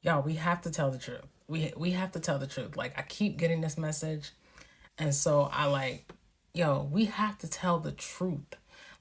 Y'all, we have to tell the truth. We have to tell the truth. Like I keep getting this message, and so I like, yo, we have to tell the truth.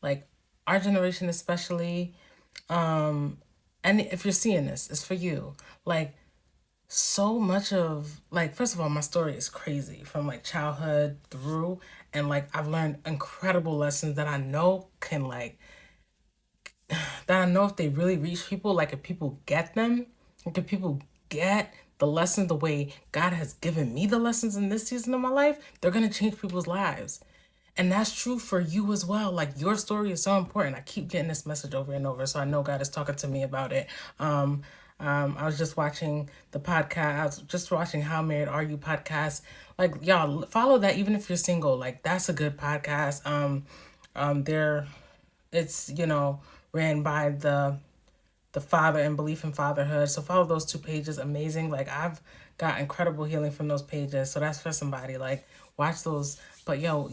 Like our generation especially, and if you're seeing this, it's for you. Like so much of like first of all, my story is crazy from like childhood through, and like I've learned incredible lessons that I know can like that I know if they really reach people, like if people get them, like if people get the lessons the way God has given me the lessons in this season of my life, they're gonna change people's lives. And that's true for you as well. Like your story is so important. I keep getting this message over and over, so I know God is talking to me about it. I was just watching the podcast. I was just watching How Married Are You podcast. Like y'all follow that even if you're single. Like that's a good podcast. There it's ran by the father and belief in fatherhood, so follow those two pages. Amazing. Like I've got incredible healing from those pages, so that's for somebody. Like watch those. But yo,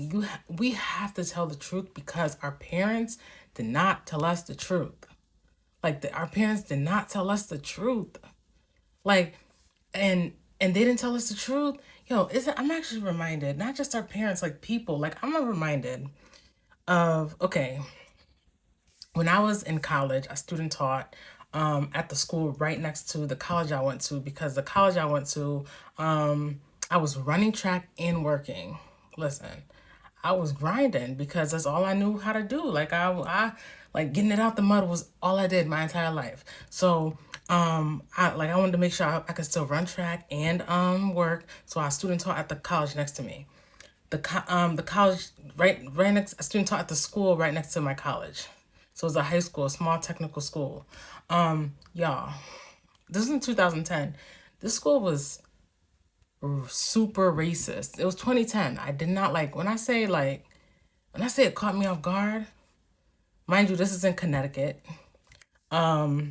we have to tell the truth because our parents did not tell us the truth. Like our parents did not tell us the truth. Like and they didn't tell us the truth. Yo, I'm actually reminded, not just our parents, like people, like I'm reminded of, okay, when I was in college, I student taught at the school right next to the college I went to, because the college I went to, I was running track and working. Listen, I was grinding because that's all I knew how to do. Like I like getting it out the mud was all I did my entire life. So I wanted to make sure I could still run track and work. So I student taught at the college next to me. The college right next, a student taught at the school right next to my college. So it was a high school, a small technical school. Y'all, this was in 2010. This school was super racist. It was 2010. I did not like when I say it caught me off guard. Mind you, this is in Connecticut. I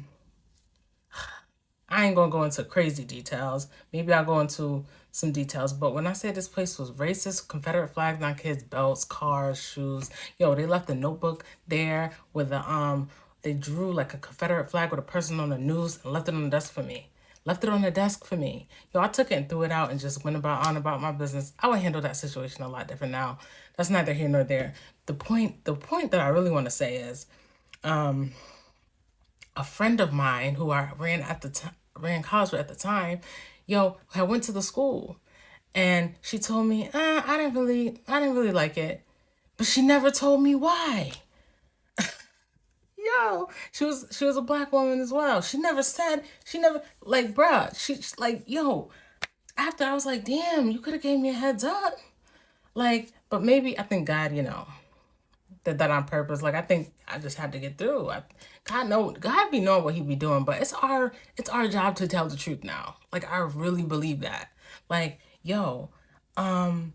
ain't gonna go into crazy details. Maybe I'll go into some details. But when I say this place was racist, Confederate flags on kids' belts, cars, shoes. Yo, they left a notebook there with they drew like a Confederate flag with a person on the news and left it on the desk for me. Left it on the desk for me. Yo, I took it and threw it out and just went about my business. I would handle that situation a lot different now. That's neither here nor there. The point that I really want to say is a friend of mine who I ran college with at the time, yo, I went to the school, and she told me, I didn't really like it, but she never told me why. Yo, she was a black woman as well. She never like, bruh, she's like, yo. After I was like, damn, you could have gave me a heads up, like, but maybe I think God, did that on purpose. Like I think I just had to get through. God be knowing what he be doing, but it's our job to tell the truth now. Like I really believe that. Like yo, and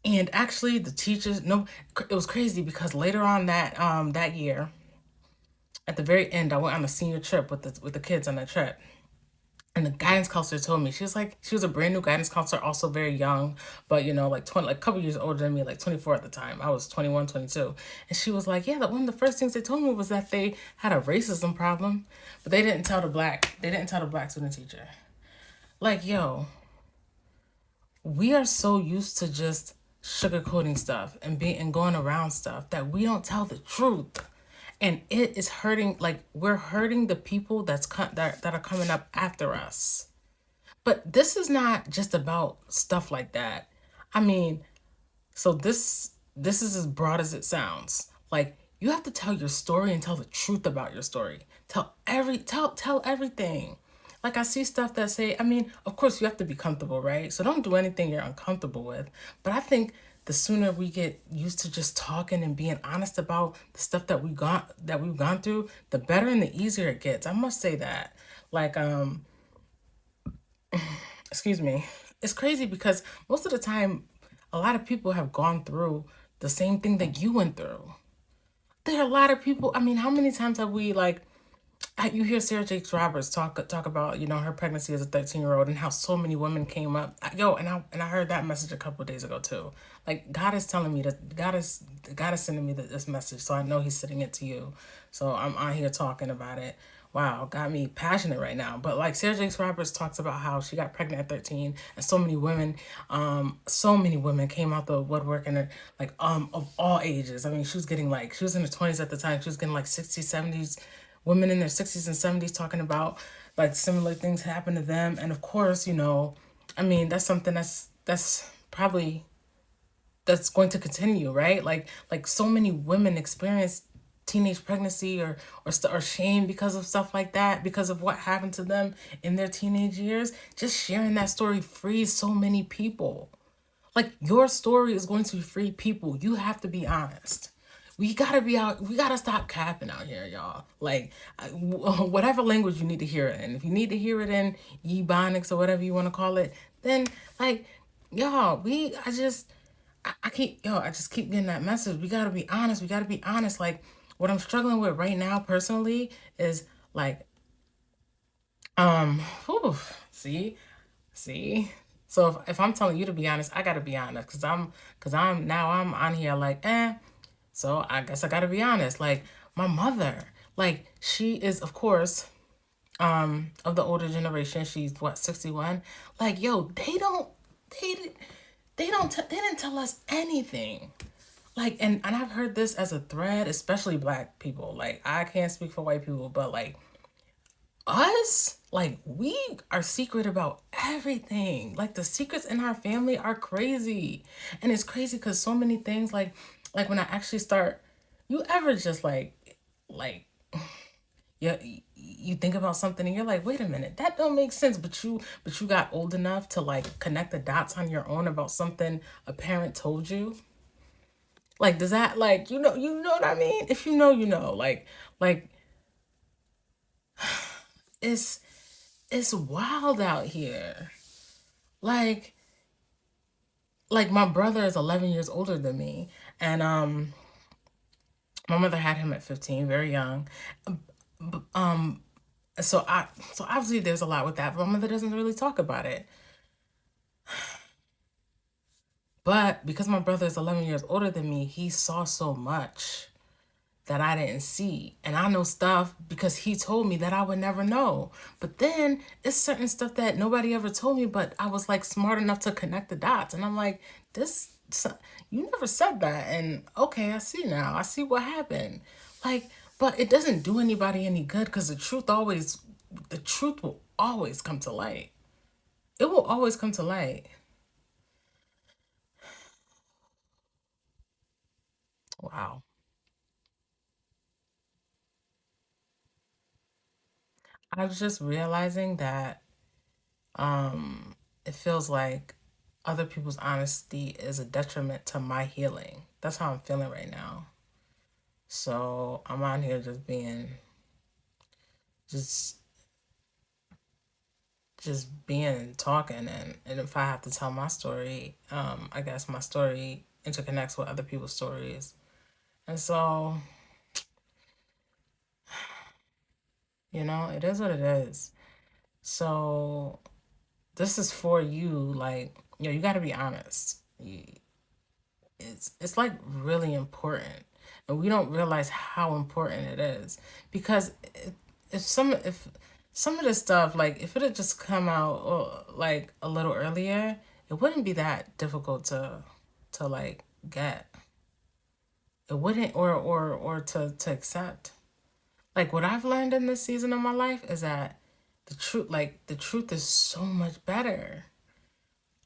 actually the teachers no, it was crazy because later on that year, at the very end, I went on a senior trip with the kids on that trip. And the guidance counselor told me, she was a brand new guidance counselor, also very young, but like 20, like a couple years older than me, like 24 at the time. I was 21, 22. And she was like, yeah, that one of the first things they told me was that they had a racism problem, but they didn't tell the black student teacher. Like, yo, we are so used to just sugarcoating stuff and going around stuff that we don't tell the truth. And it is hurting, like we're hurting the people that are coming up after us. But this is not just about stuff like that. I mean, so this is as broad as it sounds. Like you have to tell your story and tell the truth about your story. Tell everything. Like I see stuff that say, I mean, of course you have to be comfortable, right? So don't do anything you're uncomfortable with. But I think the sooner we get used to just talking and being honest about the stuff that we've gone through, the better and the easier it gets. I must say that. Like excuse me, it's crazy because most of the time a lot of people have gone through the same thing that you went through. There are a lot of people, I mean, how many times have we like you hear Sarah Jakes Roberts talk about her pregnancy as a 13-year-old and how so many women came up. Yo, and I heard that message a couple of days ago too. Like God is telling me that God is sending me this message, so I know He's sending it to you. So I'm on here talking about it. wow, got me passionate right now. But like Sarah Jakes Roberts talks about how she got pregnant at 13, and so many women came out the woodwork, and like of all ages. I mean, she was getting like, she was in her 20s at the time. She was getting like 60s, 70s, women in their 60s and 70s talking about like similar things happen to them. And of course, I mean, that's something that's probably that's going to continue, right? Like so many women experience teenage pregnancy or shame because of stuff like that, because of what happened to them in their teenage years. Just sharing that story frees so many people. Like your story is going to free people. You have to be honest. We gotta be out. We gotta stop capping out here, y'all. Like, whatever language you need to hear it in. If you need to hear it in Ebonics or whatever you want to call it, then like, y'all, I keep, yo, I just keep getting that message. We gotta be honest. We gotta be honest. Like, what I'm struggling with right now personally is like, whew, see, see. So if I'm telling you to be honest, I gotta be honest, cause I'm on here like, eh. So I guess I gotta be honest. Like my mother, like she is of course of the older generation. She's what, 61. Like yo, they they didn't tell us anything. Like and I've heard this as a thread, especially black people. Like I can't speak for white people, but like us, like we are secret about everything. Like the secrets in our family are crazy. And it's crazy because so many things like when I actually start, you ever just like yeah, you think about something and you're like, wait a minute, that don't make sense. But you got old enough to like connect the dots on your own about something a parent told you. Like does that, like, you know what I mean? If you know, you know. Like it's it's wild out here. Like like my brother is 11 years older than me, and my mother had him at 15, very young. So obviously there's a lot with that, but my mother doesn't really talk about it. But because my brother is 11 years older than me, he saw so much that I didn't see. And I know stuff because he told me that I would never know. But then it's certain stuff that nobody ever told me, but I was like smart enough to connect the dots. And I'm like, you never said that. And okay, I see now. I see what happened. Like, but it doesn't do anybody any good because the truth will always come to light. It will always come to light. Wow. I was just realizing that it feels like other people's honesty is a detriment to my healing. That's how I'm feeling right now. So I'm out here just being talking, and if I have to tell my story, I guess my story interconnects with other people's stories. And so, it is what it is. So this is for you, like, you gotta be honest. It's like really important, and we don't realize how important it is because if some of this stuff, like if it had just come out like a little earlier, it wouldn't be that difficult to like get. It wouldn't, or to accept. Like what I've learned in this season of my life is that the truth is so much better.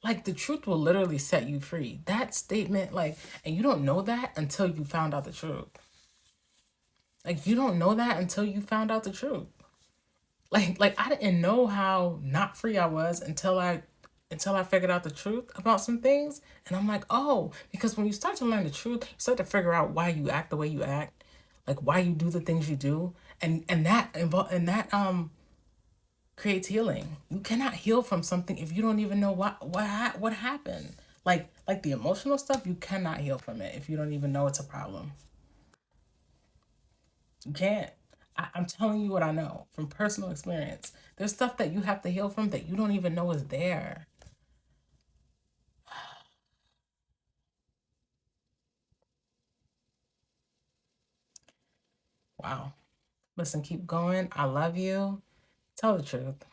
Like the truth will literally set you free. That statement, like, and you don't know that until you found out the truth. Like you don't know that until you found out the truth. Like I didn't know how not free I was until I figured out the truth about some things. And I'm like, oh, because when you start to learn the truth, you start to figure out why you act the way you act, like why you do the things you do. And that creates healing. You cannot heal from something if you don't even know what happened. Like the emotional stuff, you cannot heal from it if you don't even know it's a problem. You can't. I'm telling you what I know from personal experience. There's stuff that you have to heal from that you don't even know is there. Wow. Listen, keep going. I love you. Tell the truth.